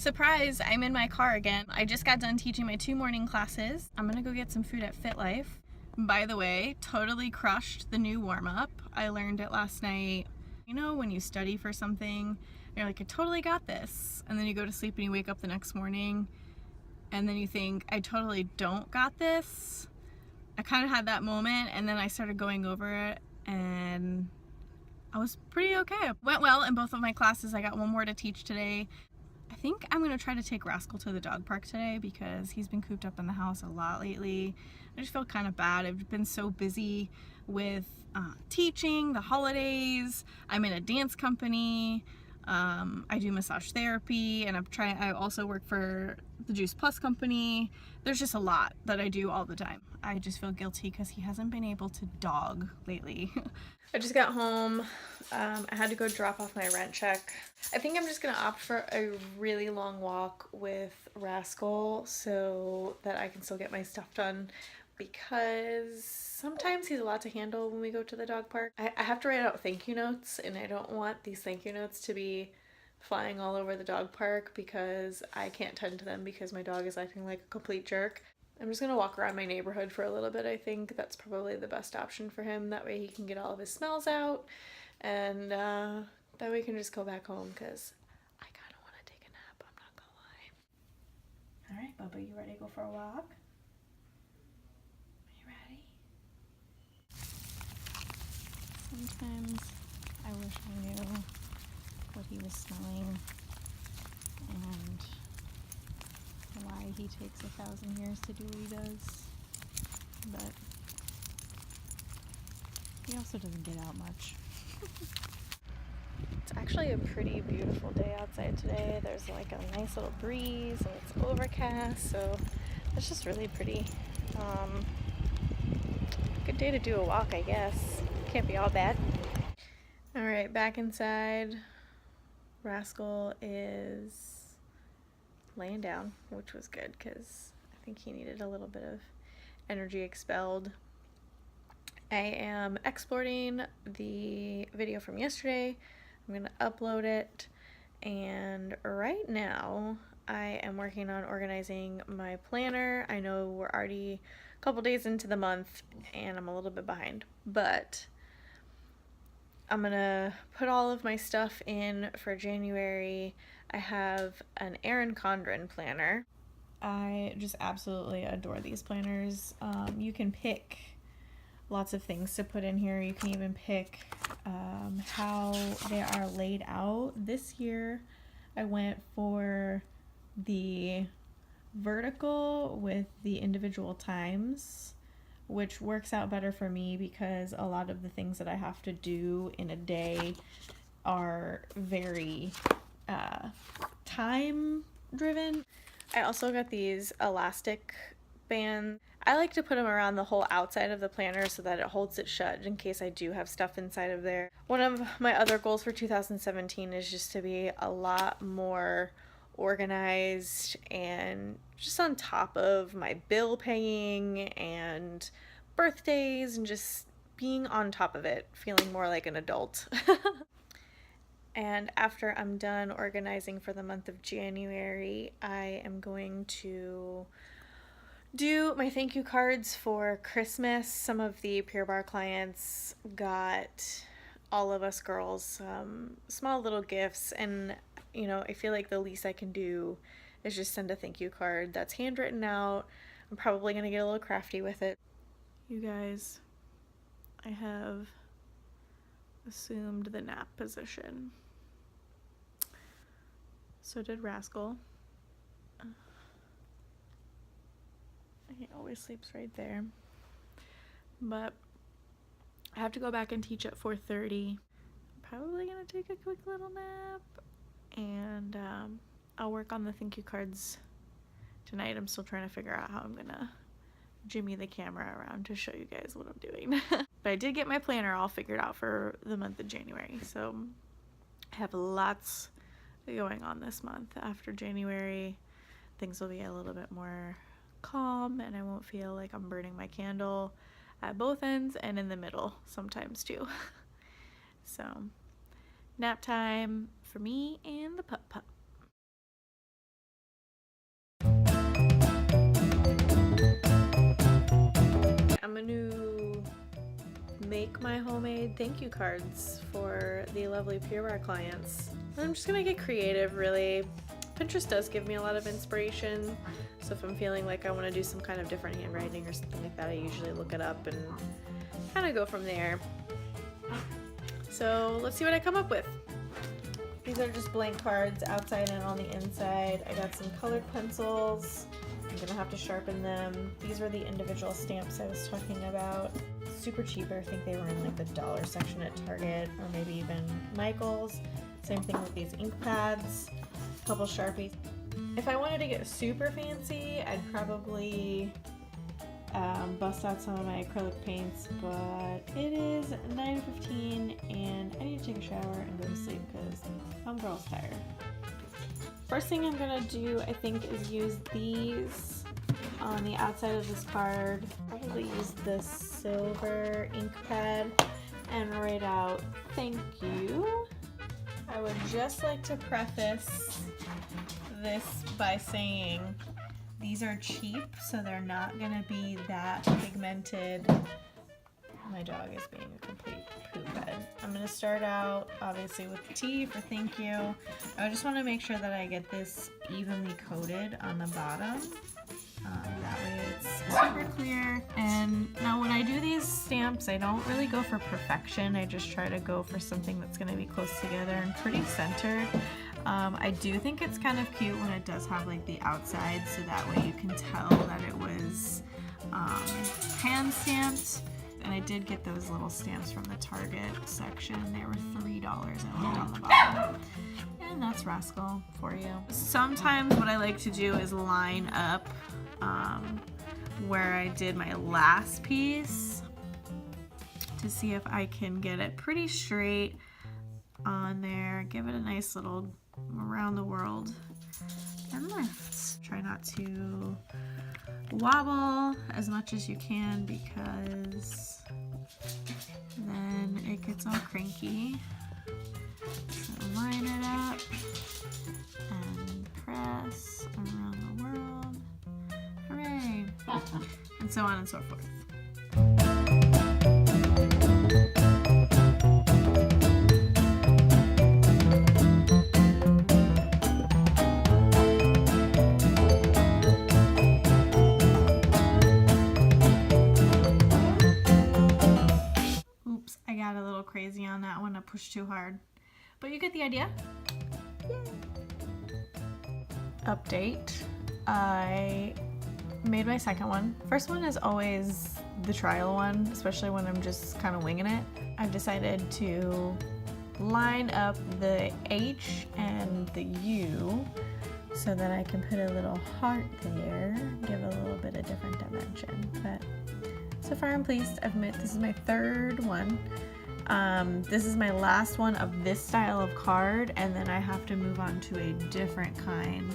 Surprise, I'm in my car again. I just got done teaching my 2 morning classes. I'm gonna go get some food at Fit Life. By the way, totally crushed the new warm-up. I learned it last night. You know, when you study for something, you're like, I totally got this. And then you go to sleep and you wake up the next morning and then you think, I totally don't got this. I kind of had that moment, and then I started going over it and I was pretty okay. Went well in both of my classes. I got one more to teach today. I think I'm gonna try to take Rascal to the dog park today because he's been cooped up in the house a lot lately. I just feel kind of bad. I've been so busy with teaching, the holidays. I'm in a dance company. I do massage therapy, and I also work for the Juice Plus company. There's just a lot that I do all the time. I just feel guilty because he hasn't been able to dog lately. I just got home. I had to go drop off my rent check. I think I'm just gonna opt for a really long walk with Rascal so that I can still get my stuff done, because sometimes he's a lot to handle when we go to the dog park. I have to write out thank you notes, and I don't want these thank you notes to be flying all over the dog park because I can't tend to them because my dog is acting like a complete jerk. I'm just gonna walk around my neighborhood for a little bit. I think that's probably the best option for him. That way he can get all of his smells out, and that way we can just go back home because I kind of want to take a nap, I'm not gonna lie. All right, Bubba, you ready to go for a walk? Are you ready? Sometimes I wish I knew what he was smelling and why he takes 1,000 years to do what he does, but he also doesn't get out much. It's actually a pretty beautiful day outside today. There's like a nice little breeze and it's overcast, so it's just really pretty. Good day to do a walk, I guess. Can't be all bad. All right, back inside. Rascal is laying down, which was good because I think he needed a little bit of energy expelled. I am exporting the video from yesterday. I'm gonna upload it, and right now I am working on organizing my planner. I know we're already a couple days into the month and I'm a little bit behind, but I'm gonna put all of my stuff in for January. I have an Erin Condren planner. I just absolutely adore these planners. You can pick lots of things to put in here. You can even pick how they are laid out. This year I went for the vertical with the individual times, which works out better for me because a lot of the things that I have to do in a day are very time driven. I also got these elastic bands. I like to put them around the whole outside of the planner so that it holds it shut in case I do have stuff inside of there. One of my other goals for 2017 is just to be a lot more organized and just on top of my bill paying and birthdays and just being on top of it, feeling more like an adult. And after I'm done organizing for the month of January, I am going to do my thank you cards for Christmas. Some of the Pure Barre clients got all of us girls some small little gifts, and you know, I feel like the least I can do is just send a thank you card that's handwritten out. I'm probably gonna get a little crafty with it. You guys, I have assumed the nap position. So did Rascal. He always sleeps right there. But I have to go back and teach at 4:30. I'm probably gonna take a quick little nap, and I'll work on the thank you cards tonight. I'm still trying to figure out how I'm gonna jimmy the camera around to show you guys what I'm doing. But I did get my planner all figured out for the month of January, so I have lots going on this month. After January, things will be a little bit more calm and I won't feel like I'm burning my candle at both ends and in the middle sometimes too. So nap time for me and the pup. my homemade thank you cards for the lovely Pure Barre clients. I'm just gonna get creative, really. Pinterest does give me a lot of inspiration, so if I'm feeling like I want to do some kind of different handwriting or something like that, I usually look it up and kind of go from there. So let's see what I come up with. These are just blank cards, outside and on the inside. I got some colored pencils. I'm gonna have to sharpen them. These were the individual stamps I was talking about. Super cheap. I think they were in like the dollar section at Target or maybe even Michael's. Same thing with these ink pads, a couple Sharpies. If I wanted to get super fancy, I'd probably bust out some of my acrylic paints, but it is 9:15 and I need to take a shower and go to sleep because homegirl's tired. First thing I'm gonna do, I think, is use these on the outside of this card. Probably use this silver ink pad and write out thank you. I would just like to preface this by saying these are cheap, so they're not gonna be that pigmented. My dog is being a complete poop head. I'm gonna start out obviously with the T for thank you. I just want to make sure that I get this evenly coated on the bottom. That way it's super clear. And now when I do these stamps, I don't really go for perfection. I just try to go for something that's going to be close together and pretty centered. I do think it's kind of cute when it does have like the outside, so that way you can tell that it was hand stamped. And I did get those little stamps from the Target section. They were $3 on the bottom. And that's Rascal for you. Sometimes what I like to do is line up where I did my last piece to see if I can get it pretty straight on there. Give it a nice little around the world and lift. Try not to wobble as much as you can because then it gets all cranky. So line it up and press around the world. Hooray! And so on and so forth. Oops, I got a little crazy on that one. I pushed too hard. But you get the idea. Yay. Update. I made my second one. First one is always the trial one, especially when I'm just kind of winging it. I've decided to line up the H and the U so that I can put a little heart there, give a little bit of different dimension. But so far I'm pleased. This is my third one. This is my last one of this style of card, and then I have to move on to a different kind.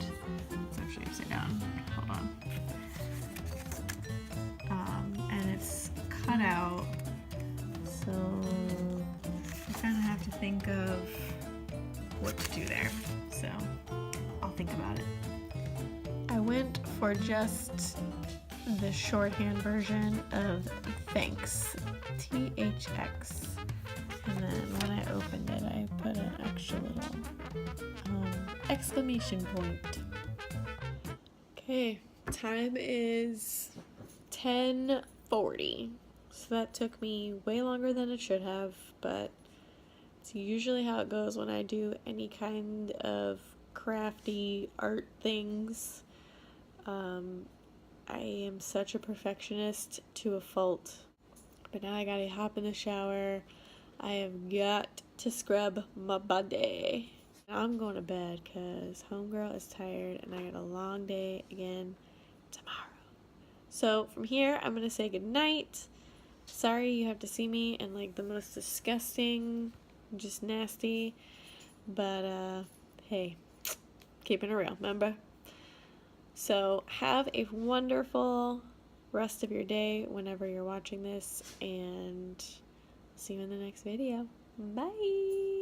It's actually upside down. Hold on. And it's cut out, so I kind of have to think of what to do there. So I'll think about it. I went for just the shorthand version of thanks, THX. And then when I opened it, I put an extra little exclamation point. Okay, time is 10:40. So that took me way longer than it should have, but it's usually how it goes when I do any kind of crafty art things. I am such a perfectionist to a fault. But now I gotta hop in the shower. I have got to scrub my body. Now I'm going to bed because homegirl is tired and I got a long day again tomorrow. So from here, I'm going to say goodnight. Sorry you have to see me in like the most disgusting, just nasty, but hey, keeping it real, remember? So have a wonderful rest of your day whenever you're watching this, and see you in the next video. Bye!